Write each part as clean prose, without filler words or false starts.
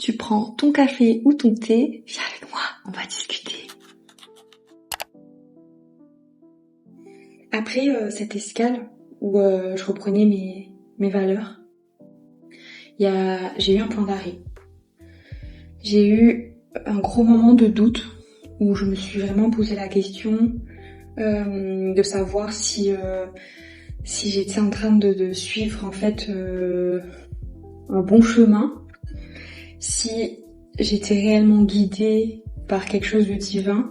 Tu prends ton café ou ton thé, viens avec moi, on va discuter. Après cette escale où je reprenais mes valeurs, j'ai eu un point d'arrêt. J'ai eu un gros moment de doute où je me suis vraiment posé la question de savoir si j'étais en train de suivre en fait un bon chemin, si j'étais réellement guidée par quelque chose de divin,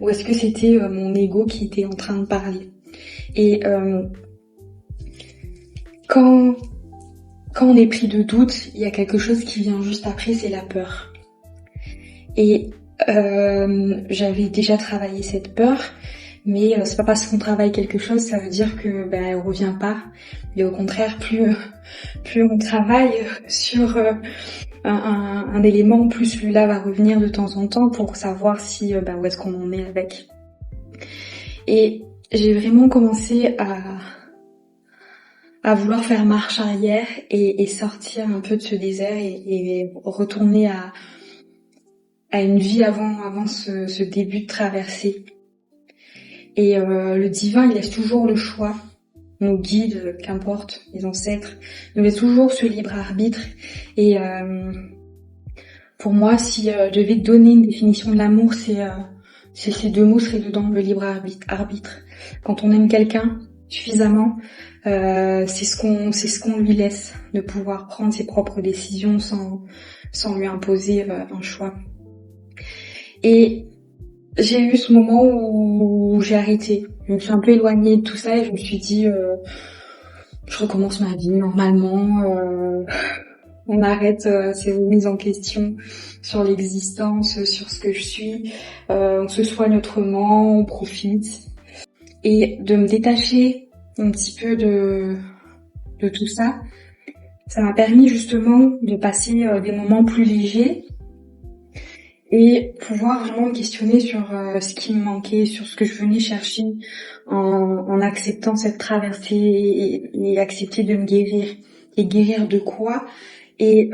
ou est-ce que c'était mon ego qui était en train de parler. Et quand on est pris de doute, il y a quelque chose qui vient juste après, c'est la peur. Et j'avais déjà travaillé cette peur, mais c'est pas parce qu'on travaille quelque chose, ça veut dire que elle revient pas. Et au contraire, plus on travaille sur un élément, plus celui-là va revenir de temps en temps pour savoir si où est-ce qu'on en est avec. Et j'ai vraiment commencé à vouloir faire marche arrière et sortir un peu de ce désert et retourner à une vie avant ce début de traversée. Et le divin, il laisse toujours le choix. Nos guides, qu'importe, les ancêtres, nous laissent toujours ce libre arbitre. Et pour moi, si je devais donner une définition de l'amour, c'est ces deux mots seraient dedans, le libre arbitre. Quand on aime quelqu'un suffisamment, c'est ce qu'on lui laisse, de pouvoir prendre ses propres décisions sans lui imposer un choix. Et j'ai eu ce moment où j'ai arrêté. Je me suis un peu éloignée de tout ça et je me suis dit, je recommence ma vie normalement. On arrête ces remises en question sur l'existence, sur ce que je suis. On se soigne autrement, on profite. Et de me détacher un petit peu de tout ça, ça m'a permis justement de passer des moments plus légers et pouvoir vraiment me questionner sur ce qui me manquait, sur ce que je venais chercher en acceptant cette traversée et accepter de me guérir. Et guérir de quoi et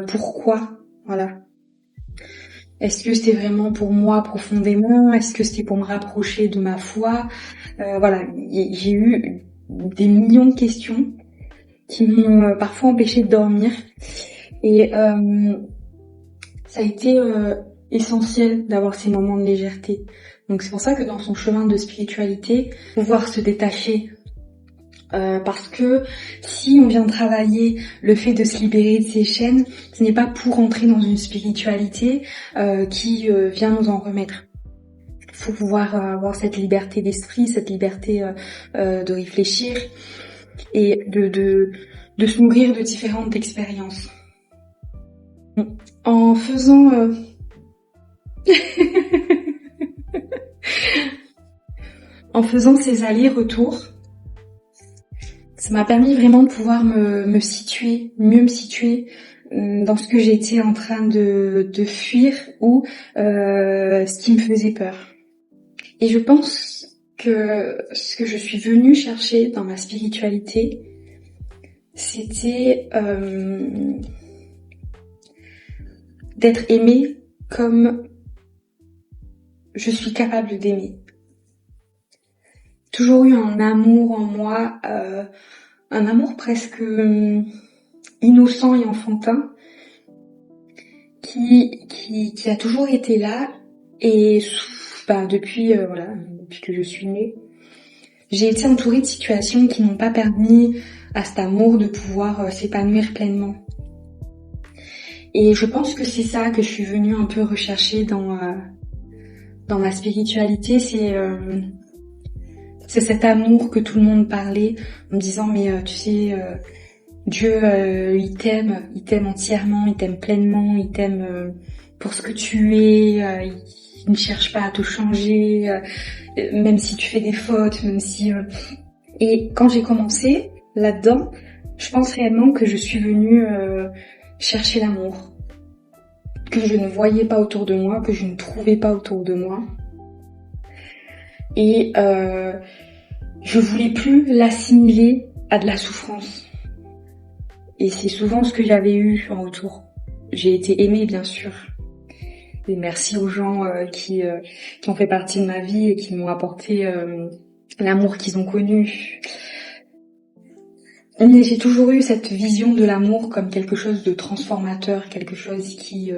pourquoi, voilà. Est-ce que c'était vraiment pour moi profondément? Est-ce que c'était pour me rapprocher de ma foi? Voilà, j'ai eu des millions de questions qui m'ont parfois empêché de dormir. Et ça a été essentiel d'avoir ces moments de légèreté. Donc c'est pour ça que dans son chemin de spiritualité, pouvoir se détacher. Parce que si on vient travailler le fait de se libérer de ces chaînes, ce n'est pas pour entrer dans une spiritualité qui vient nous en remettre. Il faut pouvoir avoir cette liberté d'esprit, cette liberté de réfléchir et de se nourrir de différentes expériences. En faisant en faisant ces allers-retours, ça m'a permis vraiment de pouvoir mieux me situer dans ce que j'étais en train de fuir ou ce qui me faisait peur. Et je pense que ce que je suis venue chercher dans ma spiritualité, c'était d'être aimée comme je suis capable d'aimer. Toujours eu un amour en moi, un amour presque innocent et enfantin qui a toujours été là et depuis que je suis née, j'ai été entourée de situations qui n'ont pas permis à cet amour de pouvoir s'épanouir pleinement. Et je pense que c'est ça que je suis venue un peu rechercher dans ma spiritualité, c'est cet amour que tout le monde parlait en me disant mais tu sais Dieu il t'aime entièrement, il t'aime pleinement, il t'aime pour ce que tu es, il ne cherche pas à te changer, même si tu fais des fautes, même si et quand j'ai commencé là-dedans, je pense réellement que je suis venue chercher l'amour que je ne voyais pas autour de moi, que je ne trouvais pas autour de moi. Et je voulais plus l'assimiler à de la souffrance. Et c'est souvent ce que j'avais eu en retour. j'ai été aimée, bien sûr. Et merci aux gens qui ont fait partie de ma vie et qui m'ont apporté l'amour qu'ils ont connu. Mais j'ai toujours eu cette vision de l'amour comme quelque chose de transformateur, quelque chose qui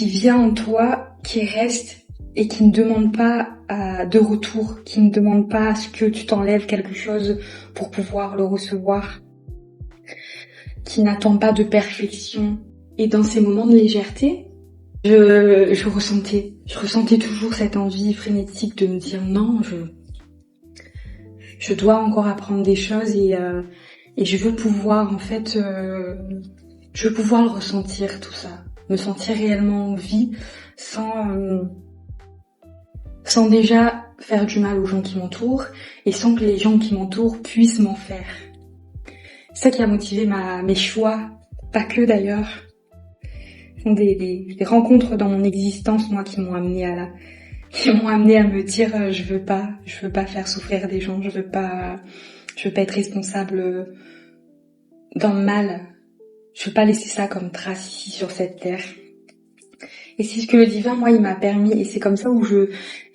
vient en toi, qui reste et qui ne demande pas de retour, qui ne demande pas à ce que tu t'enlèves quelque chose pour pouvoir le recevoir, qui n'attend pas de perfection. Et dans ces moments de légèreté, je ressentais toujours cette envie frénétique de me dire non, je dois encore apprendre des choses et je veux pouvoir je veux pouvoir le ressentir, tout ça, me sentir réellement en vie sans déjà faire du mal aux gens qui m'entourent et sans que les gens qui m'entourent puissent m'en faire. C'est ça qui a motivé mes choix, pas que d'ailleurs. Ce sont des rencontres dans mon existence, moi, qui m'ont amené à me dire je veux pas faire souffrir des gens, je veux pas être responsable d'un mal. Je veux pas laisser ça comme trace ici sur cette terre. Et c'est ce que le divin, moi, il m'a permis, et c'est comme ça où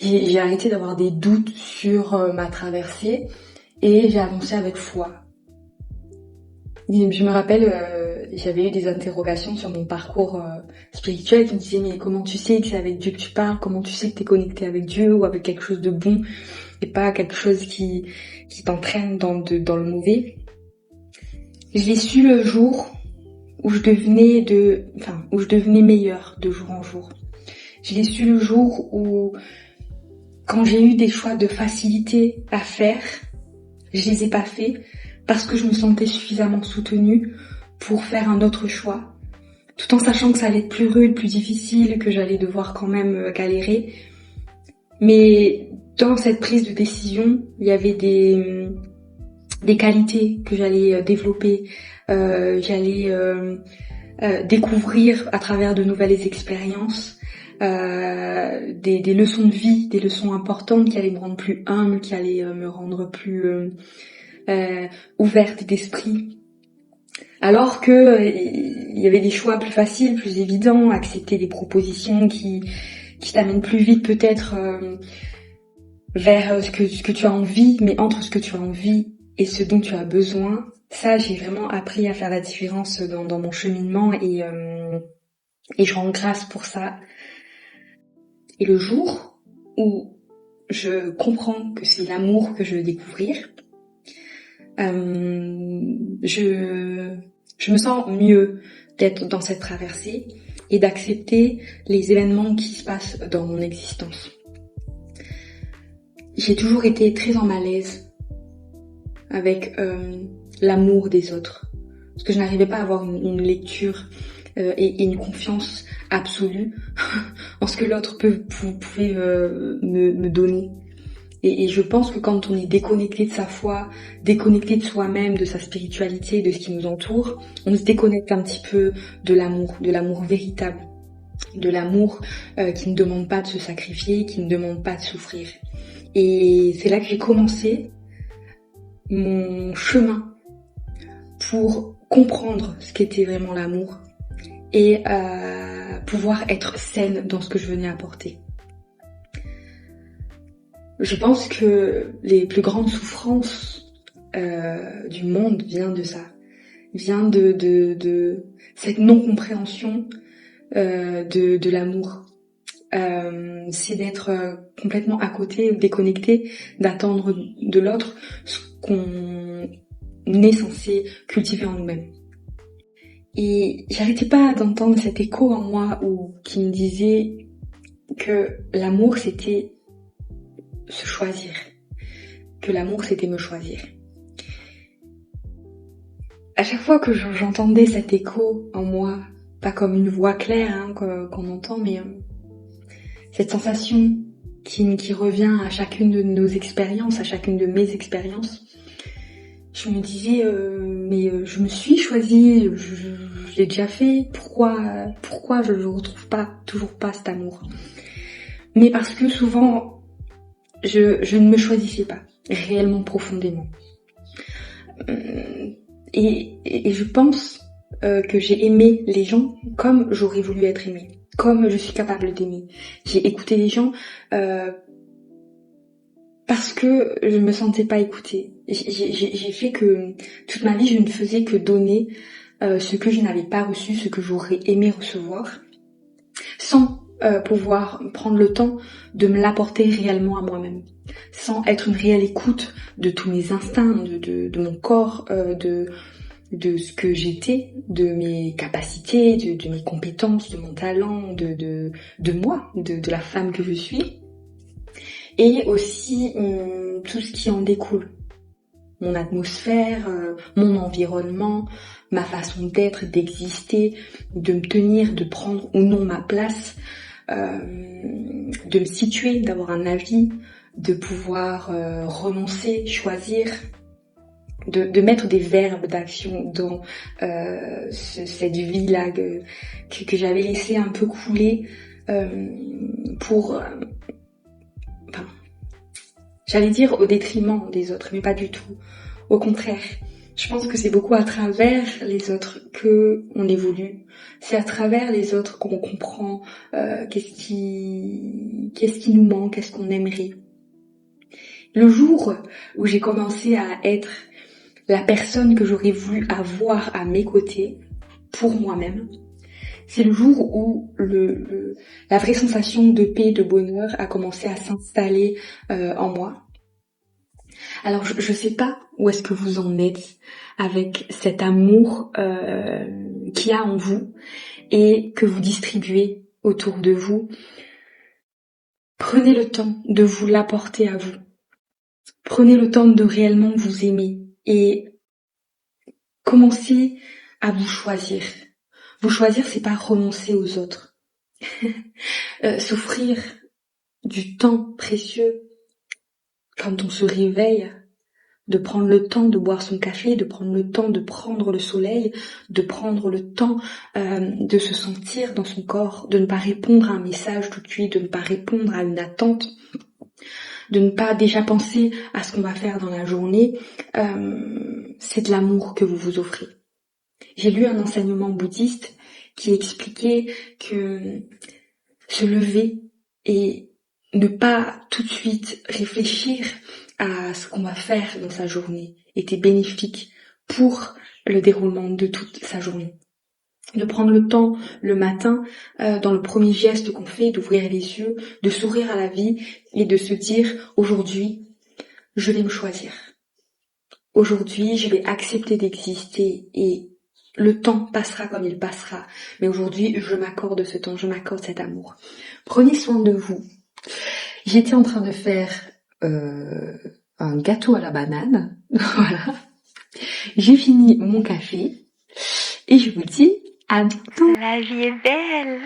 j'ai arrêté d'avoir des doutes sur ma traversée, et j'ai avancé avec foi. Et je me rappelle, j'avais eu des interrogations sur mon parcours spirituel qui me disaient mais comment tu sais que c'est avec Dieu que tu parles, comment tu sais que t'es connecté avec Dieu ou avec quelque chose de bon et pas quelque chose qui t'entraîne dans le mauvais. Je l'ai su le jour où je devenais meilleure de jour en jour. Je l'ai su le jour où, quand j'ai eu des choix de facilité à faire, je les ai pas faits parce que je me sentais suffisamment soutenue pour faire un autre choix, tout en sachant que ça allait être plus rude, plus difficile, que j'allais devoir quand même galérer. Mais dans cette prise de décision, il y avait des qualités que j'allais développer, j'allais découvrir à travers de nouvelles expériences, des leçons de vie, des leçons importantes qui allaient me rendre plus humble, qui allaient me rendre plus ouverte d'esprit. Alors que il y avait des choix plus faciles, plus évidents, accepter des propositions qui t'amènent plus vite peut-être vers ce que tu as envie, mais entre ce que tu as envie et ce dont tu as besoin, ça j'ai vraiment appris à faire la différence dans mon cheminement et je rends grâce pour ça. Et le jour où je comprends que c'est l'amour que je veux découvrir, je me sens mieux d'être dans cette traversée et d'accepter les événements qui se passent dans mon existence. J'ai toujours été très en malaise avec l'amour des autres, parce que je n'arrivais pas à avoir une lecture et une confiance absolue en ce que l'autre pouvait me donner. Et je pense que quand on est déconnecté de sa foi, déconnecté de soi-même, de sa spiritualité, de ce qui nous entoure, on se déconnecte un petit peu de l'amour véritable, de l'amour qui ne demande pas de se sacrifier, qui ne demande pas de souffrir. Et c'est là que j'ai commencé mon chemin pour comprendre ce qu'était vraiment l'amour et pouvoir être saine dans ce que je venais apporter. Je pense que les plus grandes souffrances du monde viennent de ça, vient de cette non-compréhension de l'amour. C'est d'être complètement à côté, déconnecté, d'attendre de l'autre ce qu'on est censé cultiver en nous-mêmes. Et j'arrêtais pas d'entendre cet écho en moi qui me disait que l'amour c'était se choisir, que l'amour c'était me choisir. À chaque fois que j'entendais cet écho en moi, pas comme une voix claire qu'on entend, mais cette sensation qui revient à chacune de nos expériences, à chacune de mes expériences, je me disais mais je me suis choisie, je l'ai déjà fait, pourquoi je ne retrouve toujours pas cet amour? Mais parce que souvent je ne me choisissais pas réellement profondément. Et je pense que j'ai aimé les gens comme j'aurais voulu être aimée, comme je suis capable d'aimer. J'ai écouté les gens parce que je me sentais pas écoutée. J'ai fait que toute ma vie je ne faisais que donner ce que je n'avais pas reçu, ce que j'aurais aimé recevoir, sans pouvoir prendre le temps de me l'apporter réellement à moi-même, sans être une réelle écoute de tous mes instincts, de mon corps, de ce que j'étais, de mes capacités, de mes compétences, de mon talent, de moi, de la femme que je suis, et aussi tout ce qui en découle. Mon atmosphère, mon environnement, ma façon d'être, d'exister, de me tenir, de prendre ou non ma place, de me situer, d'avoir un avis, de pouvoir renoncer, choisir, de mettre des verbes d'action dans cette vie-là que j'avais laissé un peu couler pour... enfin, j'allais dire au détriment des autres, mais pas du tout. Au contraire, je pense que c'est beaucoup à travers les autres que on évolue. C'est à travers les autres qu'on comprend qu'est-ce qui nous manque, qu'est-ce qu'on aimerait. Le jour où j'ai commencé à être la personne que j'aurais voulu avoir à mes côtés, pour moi-même, c'est le jour où la vraie sensation de paix, de bonheur a commencé à s'installer en moi. Alors je sais pas où est-ce que vous en êtes avec cet amour qu'il y a en vous et que vous distribuez autour de vous. Prenez le temps de vous l'apporter à vous. Prenez le temps de réellement vous aimer et commencez à vous choisir. Vous choisir, c'est pas renoncer aux autres. S'offrir du temps précieux quand on se réveille, de prendre le temps de boire son café, de prendre le temps de prendre le soleil, de prendre le temps de se sentir dans son corps, de ne pas répondre à un message tout de suite, de ne pas répondre à une attente, de ne pas déjà penser à ce qu'on va faire dans la journée. C'est de l'amour que vous vous offrez. J'ai lu un enseignement bouddhiste qui expliquait que se lever et ne pas tout de suite réfléchir à ce qu'on va faire dans sa journée était bénéfique pour le déroulement de toute sa journée. De prendre le temps le matin, dans le premier geste qu'on fait, d'ouvrir les yeux, de sourire à la vie et de se dire aujourd'hui, je vais me choisir. Aujourd'hui, je vais accepter d'exister et le temps passera comme il passera. Mais aujourd'hui, je m'accorde ce temps, je m'accorde cet amour. Prenez soin de vous. J'étais en train de faire un gâteau à la banane. Voilà. J'ai fini mon café. Et je vous dis à bientôt. La vie est belle.